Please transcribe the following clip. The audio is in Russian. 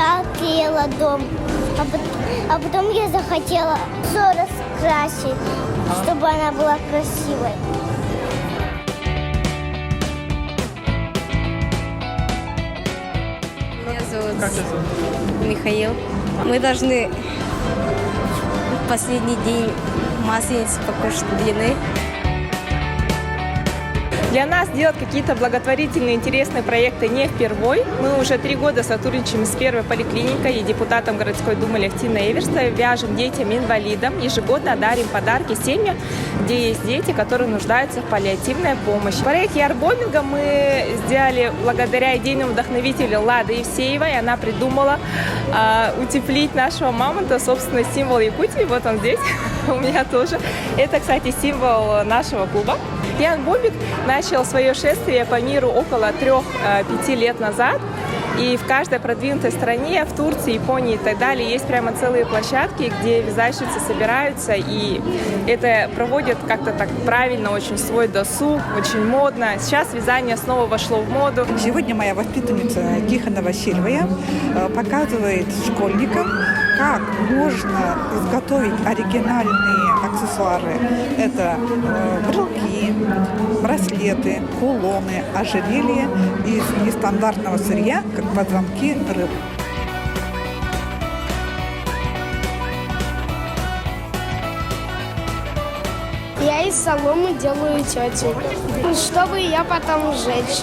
сначала клеила дом, а потом я захотела все раскрасить, чтобы она была красивой. Меня зовут Михаил. Мы должны в последний день Масленицы покушать блины. Для нас делать какие-то благотворительные, интересные проекты не впервой. Мы уже 3 года сотрудничаем с первой поликлиникой и депутатом городской думы Левтиной Эверстой. Вяжем детям-инвалидам. Ежегодно дарим подарки семьям, где есть дети, которые нуждаются в паллиативной помощи. Проект Ярбоминга мы сделали благодаря идейному вдохновителю Лады Евсеевой. Она придумала утеплить нашего мамонта, собственно, символ Якутии. Вот он здесь, у меня тоже. Это, кстати, символ нашего клуба. Ян Бобик начал свое шествие по миру около 3-5 лет назад. И в каждой продвинутой стране, в Турции, Японии и так далее, есть прямо целые площадки, где вязальщицы собираются. И это проводят как-то так правильно, очень свой досуг, очень модно. Сейчас вязание снова вошло в моду. Сегодня моя воспитанница Тихонова Сильвия показывает школьникам, как можно изготовить оригинальные аксессуары. Это брелки, браслеты, кулоны, ожерелья из нестандартного сырья, как позвонки рыб. Я из соломы делаю тетю, чтобы ее потом сжечь.